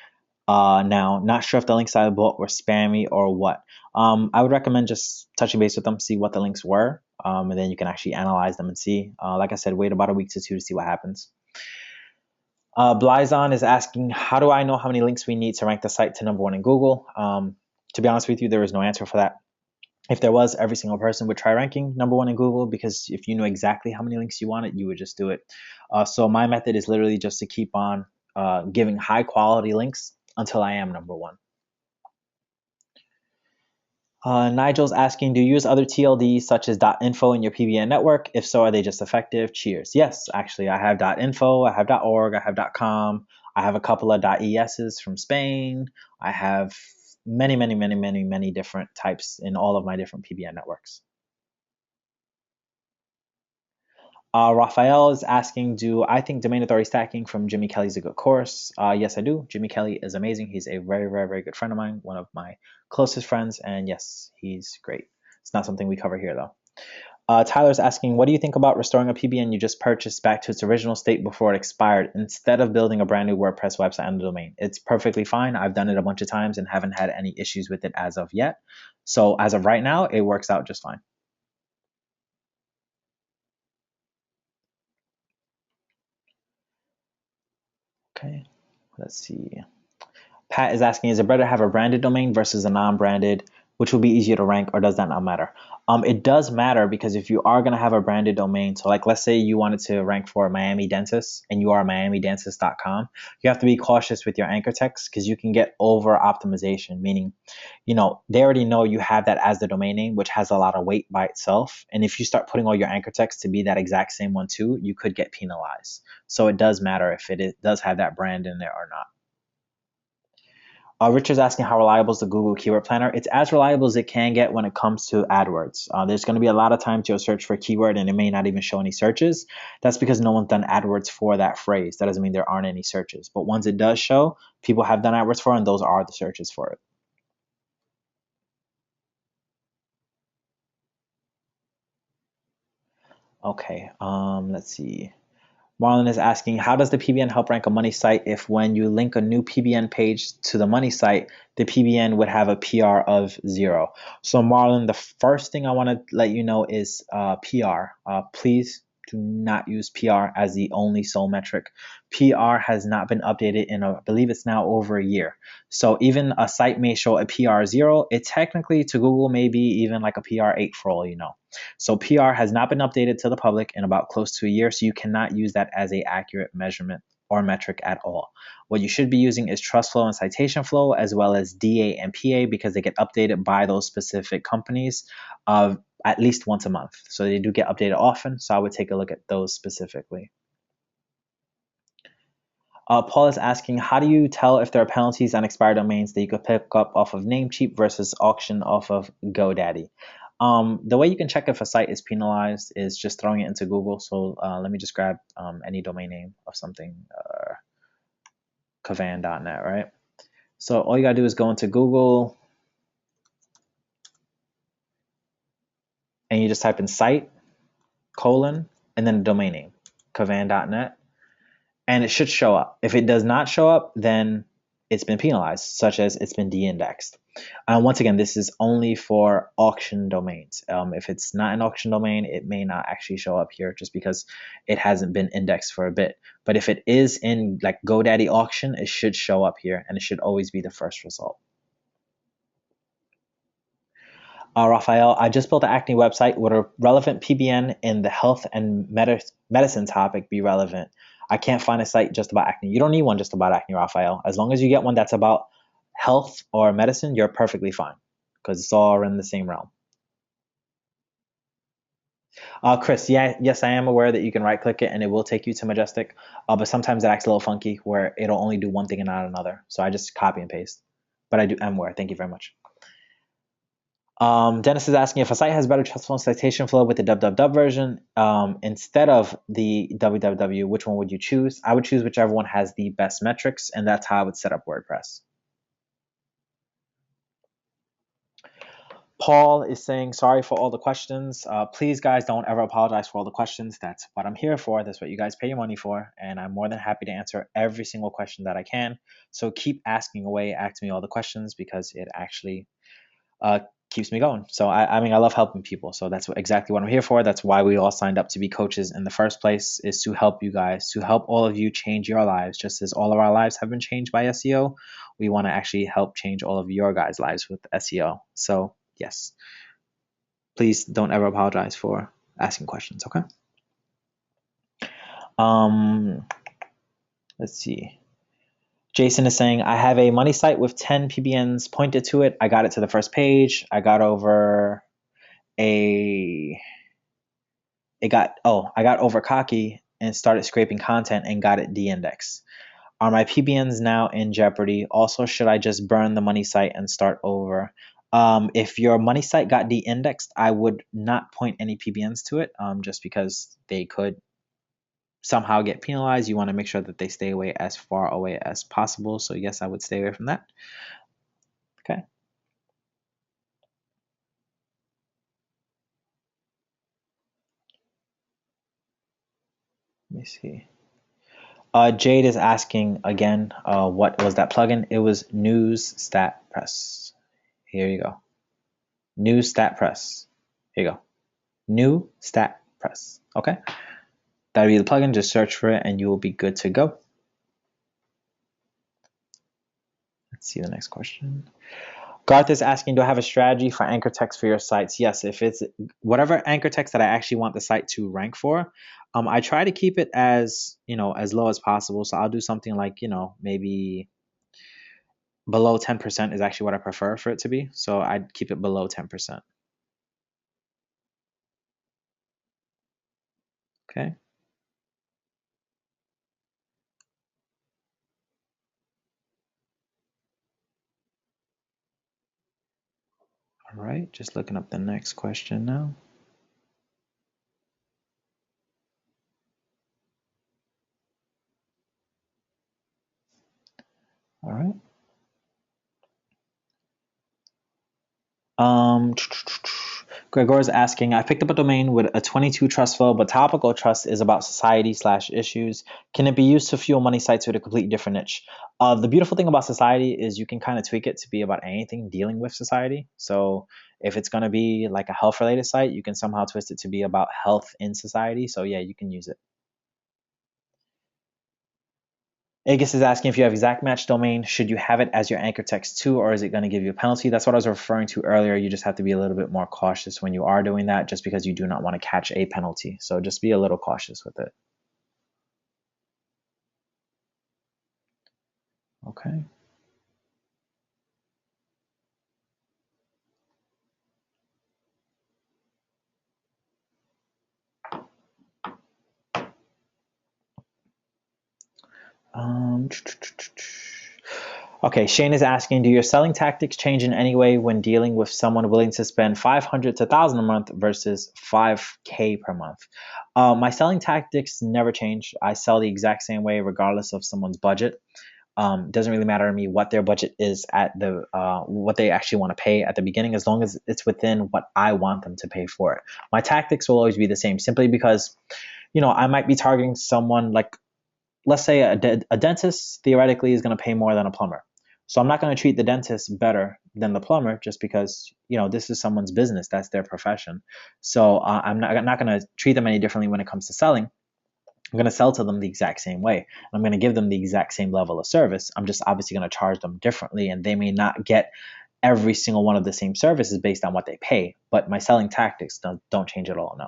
Now, not sure if the links I bought were spammy or what. I would recommend just touching base with them, see what the links were, and then you can actually analyze them and see. Like I said, wait about a week to two to see what happens. Blyzon is asking, how do I know how many links we need to rank the site to #1 in Google? To be honest with you, there is no answer for that. If there was, every single person would try ranking #1 in Google, because if you knew exactly how many links you wanted, you would just do it. So my method is literally just to keep on giving high quality links until I am #1. Nigel's asking, do you use other TLDs such as .info in your PBN network? If so, are they just effective? Cheers. Yes, actually, I have .info, I have .org, I have .com, I have a couple of .es's from Spain. I have many different types in all of my different PBN networks. Raphael is asking, do I think domain authority stacking from Jimmy Kelly is a good course? Yes, I do. Jimmy Kelly is amazing. He's a very good friend of mine, one of my closest friends, and yes, he's great. It's not something we cover here, though. Tyler's asking, what do you think about restoring a PBN you just purchased back to its original state before it expired instead of building a brand new WordPress website and domain? It's perfectly fine. I've done it a bunch of times and haven't had any issues with it as of yet. So as of right now, it works out just fine. Okay, let's see. Pat is asking, is it better to have a branded domain versus a non-branded, which will be easier to rank, or does that not matter? It does matter, because if you are going to have a branded domain, so like let's say you wanted to rank for Miami Dentist and you are miamidentist.com, you have to be cautious with your anchor text, because you can get over optimization, meaning, they already know you have that as the domain name, which has a lot of weight by itself. And if you start putting all your anchor text to be that exact same one too, you could get penalized. So it does matter if does have that brand in there or not. Richard's asking, how reliable is the Google Keyword Planner? It's as reliable as it can get when it comes to AdWords. There's going to be a lot of times you'll search for a keyword and it may not even show any searches. That's because no one's done AdWords for that phrase. That doesn't mean there aren't any searches. But once it does show, people have done AdWords for it, and those are the searches for it. Okay, let's see. Marlon is asking, how does the PBN help rank a money site if when you link a new PBN page to the money site, the PBN would have a PR of 0? So Marlon, the first thing I want to let you know is PR. Please do not use PR as the only sole metric. PR has not been updated in, I believe it's now over a year. So even a site may show a PR 0. It technically to Google may be even like a PR 8 for all you know. So PR has not been updated to the public in about close to a year, so you cannot use that as an accurate measurement or metric at all. What you should be using is trust flow and citation flow, as well as DA and PA, because they get updated by those specific companies at least once a month. So they do get updated often, so I would take a look at those specifically. Paul is asking, how do you tell if there are penalties on expired domains that you could pick up off of Namecheap versus auction off of GoDaddy? The way you can check if a site is penalized is just throwing it into Google. So let me just grab any domain name of something, Cavan.net, right? So all you gotta do is go into Google and you just type in site, and then the domain name, Cavan.net, and it should show up. If it does not show up, then it's been penalized, such as it's been de-indexed. Once again, this is only for auction domains. If it's not an auction domain, it may not actually show up here just because it hasn't been indexed for a bit. But if it is in like GoDaddy auction, it should show up here, and it should always be the first result. Raphael, I just built an acne website. Would a relevant PBN in the health and medicine topic be relevant? I can't find a site just about acne. You don't need one just about acne, Raphael. As long as you get one that's about health or medicine, you're perfectly fine, because it's all in the same realm. Chris, yeah, yes, I am aware that you can right click it and it will take you to Majestic, but sometimes it acts a little funky where it'll only do one thing and not another. So I just copy and paste. But I'm aware. Thank you very much. Dennis is asking if a site has better trustful citation flow with the www version instead of the www, which one would you choose? I would choose whichever one has the best metrics, and that's how I would set up WordPress. Paul is saying, sorry for all the questions. Please, guys, don't ever apologize for all the questions. That's what I'm here for. That's what you guys pay your money for. And I'm more than happy to answer every single question that I can. So keep asking away, ask me all the questions because it actually uh, keeps me going. So I mean, I love helping people. So that's exactly what I'm here for. That's why we all signed up to be coaches in the first place, is to help you guys, to help all of you change your lives. Just as all of our lives have been changed by SEO, we want to actually help change all of your guys' lives with SEO. So yes, please don't ever apologize for asking questions. Okay. Let's see. Jason is saying, I have a money site with 10 PBNs pointed to it. I got it to the first page. I got over cocky and started scraping content and got it de-indexed. Are my PBNs now in jeopardy? Also, should I just burn the money site and start over? If your money site got de-indexed, I would not point any PBNs to it, just because they could somehow get penalized. You want to make sure that they stay away as far away as possible. So yes, I would stay away from that. Okay. Let me see. Jade is asking again, what was that plugin? It was News Stat Press. Here you go. New Stat Press. Here you go. New Stat Press. Okay. That'll be the plugin. Just search for it and you will be good to go. Let's see the next question. Garth is asking, do I have a strategy for anchor text for your sites? Yes, if it's whatever anchor text that I actually want the site to rank for, I try to keep it as low as possible. So I'll do something like, maybe below 10% is actually what I prefer for it to be. So I'd keep it below 10%. Okay. All right, just looking up the next question now. All right. Gregor is asking, I picked up a domain with a 22 trust flow, but topical trust is about society/issues. Can it be used to fuel money sites with a completely different niche? The beautiful thing about society is you can kind of tweak it to be about anything dealing with society. So if it's going to be like a health related site, you can somehow twist it to be about health in society. So yeah, you can use it. Agus is asking if you have exact match domain, should you have it as your anchor text too, or is it going to give you a penalty? That's what I was referring to earlier. You just have to be a little bit more cautious when you are doing that, just because you do not want to catch a penalty. So just be a little cautious with it. Okay. Okay, Shane is asking, do your selling tactics change in any way when dealing with someone willing to spend $500 to $1,000 a month versus $5K per month? My selling tactics never change. I sell the exact same way regardless of someone's budget. Doesn't really matter to me what their budget is at the what they actually want to pay at the beginning, as long as it's within what I want them to pay for it. My tactics will always be the same, simply because I might be targeting someone like, let's say a dentist theoretically is going to pay more than a plumber. So I'm not going to treat the dentist better than the plumber just because, this is someone's business. That's their profession. So I'm not going to treat them any differently when it comes to selling. I'm going to sell to them the exact same way. I'm going to give them the exact same level of service. I'm just obviously going to charge them differently, and they may not get every single one of the same services based on what they pay. But my selling tactics don't change at all, no.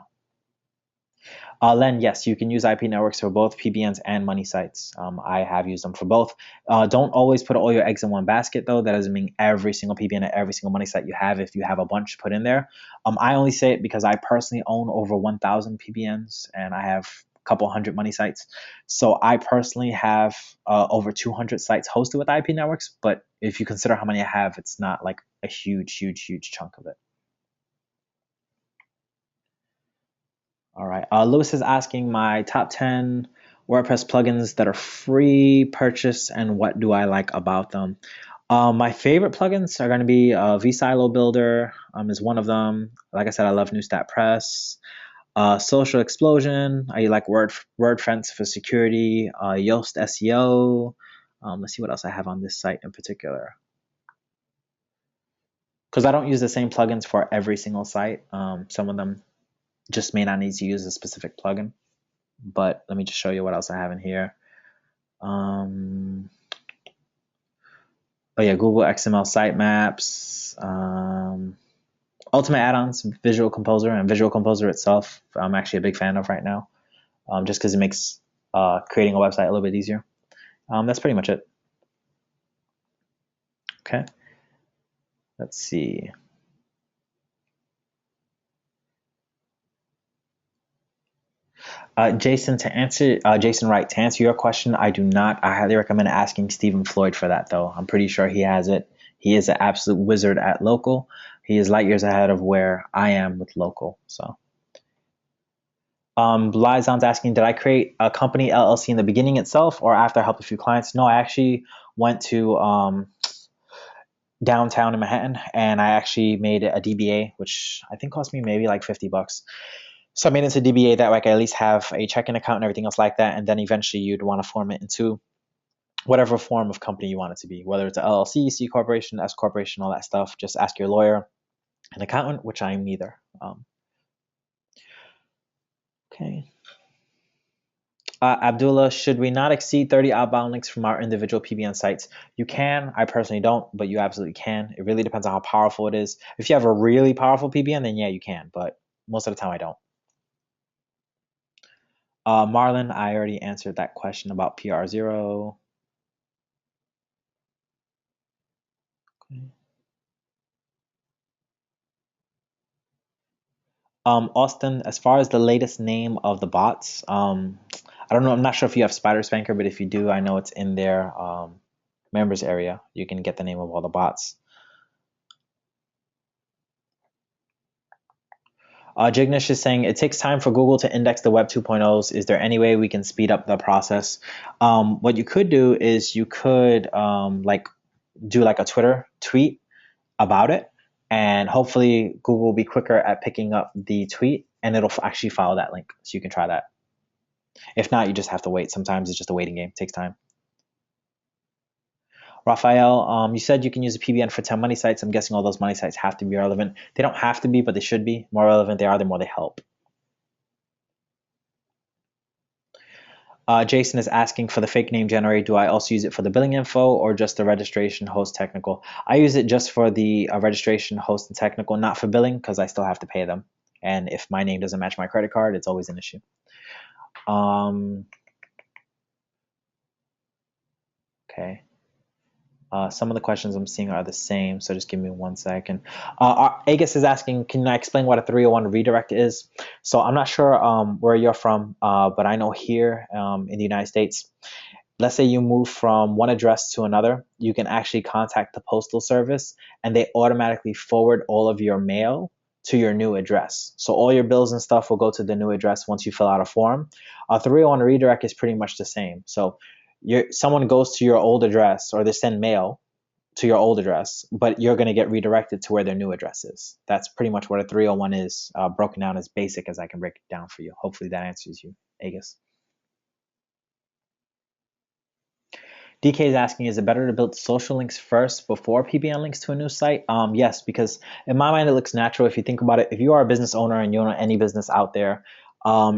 Len, yes, you can use IP networks for both PBNs and money sites. I have used them for both. Don't always put all your eggs in one basket, though. That doesn't mean every single PBN and every single money site you have, if you have a bunch put in there. I only say it because I personally own over 1,000 PBNs and I have a couple hundred money sites. So I personally have over 200 sites hosted with IP networks. But if you consider how many I have, it's not like a huge, huge, huge chunk of it. All right. Lewis is asking my top 10 WordPress plugins that are free purchase and what do I like about them. My favorite plugins are going to be vSilo Builder is one of them. Like I said, I love NewStatPress. Social Explosion. I like WordFence for security. Yoast SEO. Let's see what else I have on this site in particular. Because I don't use the same plugins for every single site. Some of them just may not need to use a specific plugin. But let me just show you what else I have in here. Oh yeah, Google XML sitemaps, Ultimate Add-ons, Visual Composer, and Visual Composer itself. I'm actually a big fan of right now, just because it makes creating a website a little bit easier. That's pretty much it. Okay. Let's see. Jason Wright, to answer your question, I do not. I highly recommend asking Stephen Floyd for that, though. I'm pretty sure he has it. He is an absolute wizard at local. He is light years ahead of where I am with local. So, Lizon's asking, did I create a company LLC in the beginning itself or after I helped a few clients? No, I actually went to downtown in Manhattan and I actually made a DBA, which I think cost me maybe like $50. So I made it into DBA that way I could at least have a checking account and everything else like that. And then eventually you'd want to form it into whatever form of company you want it to be, whether it's an LLC, C corporation, S corporation, all that stuff. Just ask your lawyer and accountant, which I am neither. Okay. Abdullah, should we not exceed 30 outbound links from our individual PBN sites? You can. I personally don't, but you absolutely can. It really depends on how powerful it is. If you have a really powerful PBN, then yeah, you can. But most of the time, I don't. Marlon, I already answered that question about PR0. Okay. Austin, as far as the latest name of the bots, I don't know. I'm not sure if you have Spider Spanker, but if you do, I know it's in their members area. You can get the name of all the bots. Jignesh is saying it takes time for Google to index the Web 2.0s. Is there any way we can speed up the process? What you could do is you could like do like a Twitter tweet about it, and hopefully Google will be quicker at picking up the tweet, and it'll actually follow that link. So you can try that. If not, you just have to wait. Sometimes it's just a waiting game. It takes time. Raphael, you said you can use a PBN for 10 money sites. I'm guessing all those money sites have to be relevant. They don't have to be, but they should be. More relevant they are, the more they help. Jason is asking for the fake name generator. Do I also use it for the billing info or just the registration, host, technical? I use it just for the registration, host, and technical, not for billing because I still have to pay them. And if my name doesn't match my credit card, it's always an issue. Okay. Some of the questions I'm seeing are the same, so just give me 1 second. Agus is asking, can I explain what a 301 redirect is? So I'm not sure where you're from, but I know here in the United States, let's say you move from one address to another, you can actually contact the postal service and they automatically forward all of your mail to your new address. So all your bills and stuff will go to the new address once you fill out a form. A 301 redirect is pretty much the same. So someone goes to your old address or they send mail to your old address, but you're going to get redirected to where their new address is. That's pretty much what a 301 is, broken down as basic as I can break it down for you. Hopefully that answers you, Agus. DK is asking, is it better to build social links first before PBN links to a new site? Yes, because in my mind, it looks natural. If you think about it, if you are a business owner and you own any business out there,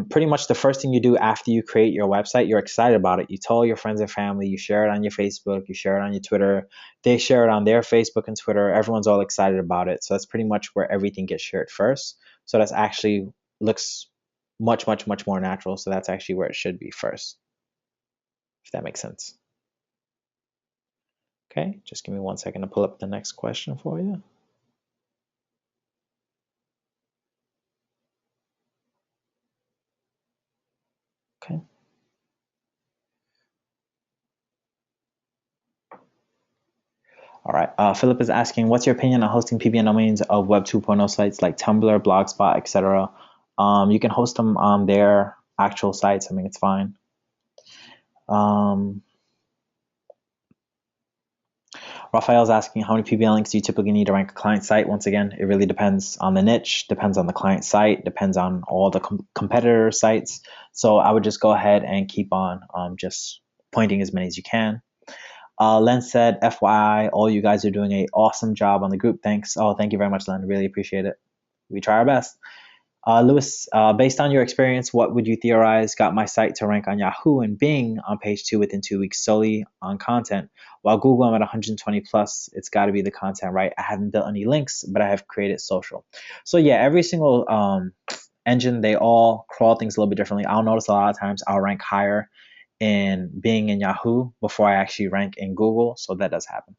pretty much the first thing you do after you create your website, you're excited about it. You tell your friends and family, you share it on your Facebook, you share it on your Twitter, they share it on their Facebook and Twitter. Everyone's all excited about it. So that's pretty much where everything gets shared first. So that's actually looks much, much, much more natural. So that's actually where it should be first, if that makes sense. Okay, just give me 1 second to pull up the next question for you. Okay. All right. Philip is asking, what's your opinion on hosting PBN domains of Web 2.0 sites like Tumblr, Blogspot, etc.? You can host them on their actual sites. I mean, it's fine. Raphael's asking, how many PBN links do you typically need to rank a client site? Once again, it really depends on the niche, depends on the client site, depends on all the competitor sites. So I would just go ahead and keep on just pointing as many as you can. Len said, FYI, all you guys are doing an awesome job on the group. Thanks. Oh, thank you very much, Len. Really appreciate it. We try our best. Lewis, based on your experience, what would you theorize got my site to rank on Yahoo and Bing on page 2 within 2 weeks solely on content? While Google, I'm at 120 plus. It's got to be the content, right? I haven't built any links, but I have created social. So yeah, every single engine, they all crawl things a little bit differently. I'll notice a lot of times I'll rank higher in Bing and Yahoo before I actually rank in Google. So that does happen.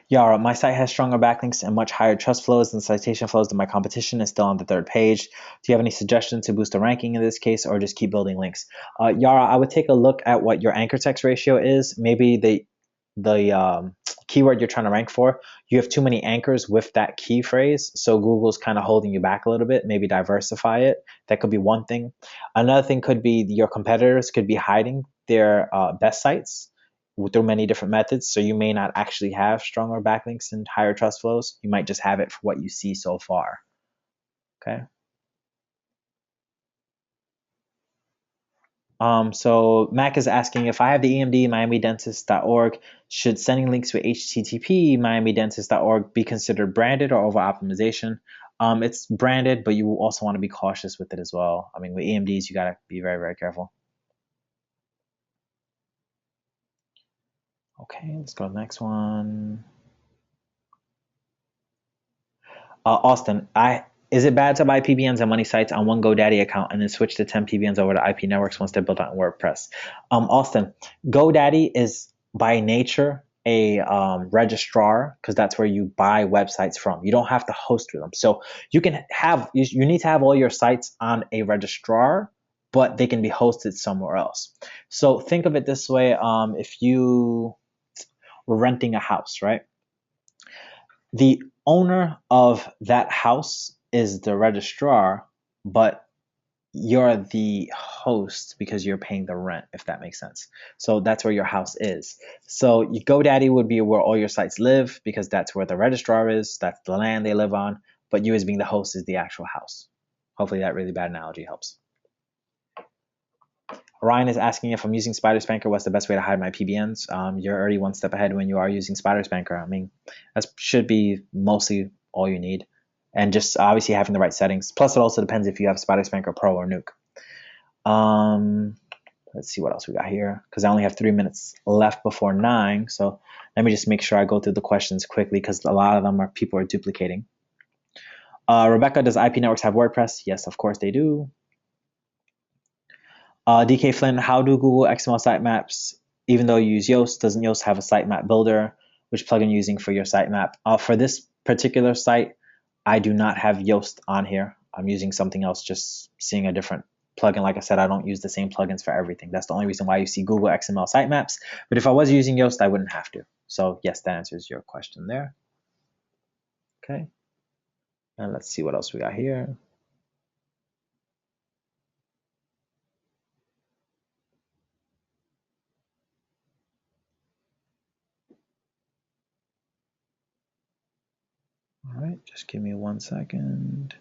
Yara, my site has stronger backlinks and much higher trust flows and citation flows than my competition, is still on the 3rd page. Do you have any suggestions to boost the ranking in this case, or just keep building links? Yara, I would take a look at what your anchor text ratio is. Maybe the keyword you're trying to rank for, you have too many anchors with that key phrase, so Google's kind of holding you back a little bit. Maybe diversify it. That could be one thing. Another thing could be your competitors could be hiding their best sites through many different methods. So you may not actually have stronger backlinks and higher trust flows. You might just have it for what you see so far. Okay. So Mac is asking, if I have the EMD miamidentist.org, should sending links with HTTP miamidentist.org be considered branded or over optimization? It's branded, but you also want to be cautious with it as well. I mean, with EMDs, you got to be very, very careful. Okay, let's go to the next one. Austin, is it bad to buy PBNs and money sites on one GoDaddy account and then switch to 10 PBNs over to IP networks once they're built on WordPress? Austin, GoDaddy is by nature a registrar, because that's where you buy websites from. You don't have to host them. So you need to have all your sites on a registrar, but they can be hosted somewhere else. So think of it this way. If you were renting a house, right? The owner of that house is the registrar, but you're the host because you're paying the rent, if that makes sense. So that's where your house is. So GoDaddy would be where all your sites live, because that's where the registrar is. That's the land they live on. But you as being the host is the actual house. Hopefully that really bad analogy helps. Ryan is asking, if I'm using Spider Spanker, what's the best way to hide my PBNs? You're already one step ahead when you are using Spider Spanker. I mean, that should be mostly all you need. And just obviously having the right settings. Plus, it also depends if you have Spider Spanker Pro or Nuke. Let's see what else we got here, because I only have 3 minutes left before 9. So let me just make sure I go through the questions quickly, because a lot of them people are duplicating. Rebecca, does IP Networks have WordPress? Yes, of course they do. DK Flynn, how do Google XML sitemaps, even though you use Yoast, doesn't Yoast have a sitemap builder? Which plugin are you using for your sitemap? For this particular site, I do not have Yoast on here. I'm using something else, just seeing a different plugin. Like I said, I don't use the same plugins for everything. That's the only reason why you see Google XML sitemaps. But if I was using Yoast, I wouldn't have to. So yes, that answers your question there. Okay. And let's see what else we got here. All right, just give me 1 second.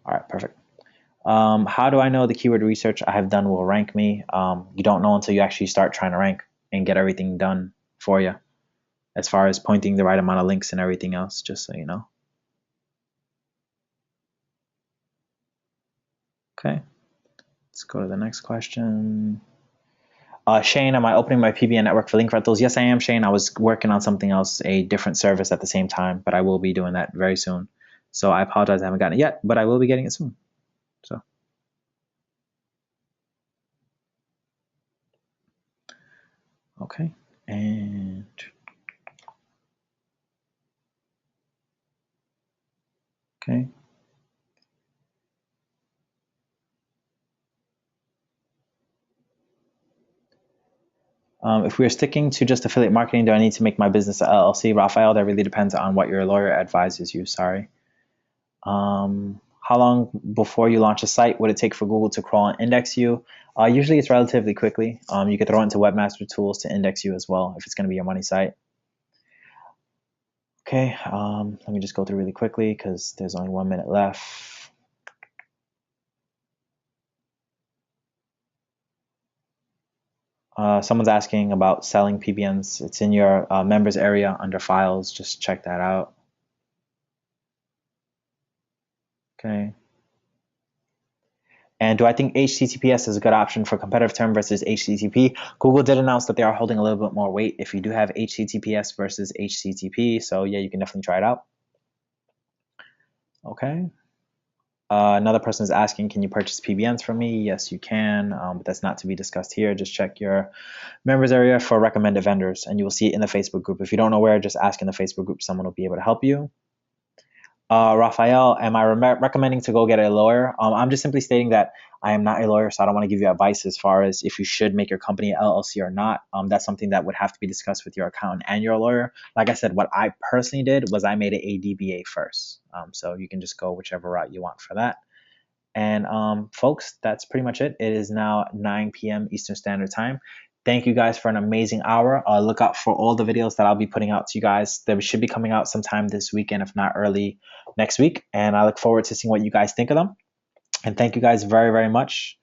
All right, perfect. How do I know the keyword research I have done will rank me? You don't know until you actually start trying to rank and get everything done for you, as far as pointing the right amount of links and everything else, just so you know. Okay, let's go to the next question. Shane, am I opening my PBN network for link rentals? Yes, I am, Shane. I was working on something else, a different service at the same time, but I will be doing that very soon. So I apologize I haven't gotten it yet, but I will be getting it soon. Okay. And okay. If we're sticking to just affiliate marketing, do I need to make my business a LLC? Raphael, that really depends on what your lawyer advises you. Sorry. How long before you launch a site would it take for Google to crawl and index you? Usually it's relatively quickly. You could throw it into Webmaster Tools to index you as well if it's going to be a money site. Okay, let me just go through really quickly because there's only 1 minute left. Someone's asking about selling PBNs. It's in your members area under files. Just check that out. Okay. And do I think HTTPS is a good option for competitive term versus HTTP? Google did announce that they are holding a little bit more weight if you do have HTTPS versus HTTP. So yeah, you can definitely try it out. Okay. Another person is asking, can you purchase PBNs from me? Yes, you can, but that's not to be discussed here. Just check your members area for recommended vendors, and you will see it in the Facebook group. If you don't know where, just ask in the Facebook group. Someone will be able to help you. Raphael, am I recommending to go get a lawyer? I'm just simply stating that I am not a lawyer, so I don't want to give you advice as far as if you should make your company LLC or not. That's something that would have to be discussed with your accountant and your lawyer. Like I said, what I personally did was I made an ADBA first. So you can just go whichever route you want for that. And folks, that's pretty much it. It is now 9 p.m. Eastern Standard Time. Thank you guys for an amazing hour. Look out for all the videos that I'll be putting out to you guys. They should be coming out sometime this weekend, if not early next week. And I look forward to seeing what you guys think of them. And thank you guys very, very much.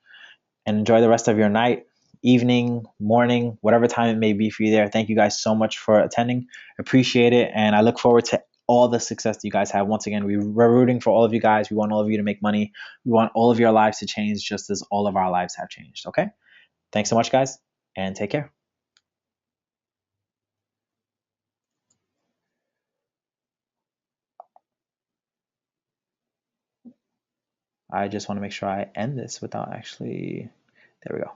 And enjoy the rest of your night, evening, morning, whatever time it may be for you there. Thank you guys so much for attending. Appreciate it. And I look forward to all the success that you guys have. Once again, we're rooting for all of you guys. We want all of you to make money. We want all of your lives to change just as all of our lives have changed. Okay? Thanks so much, guys, and take care. I just want to make sure I end this without actually. There we go.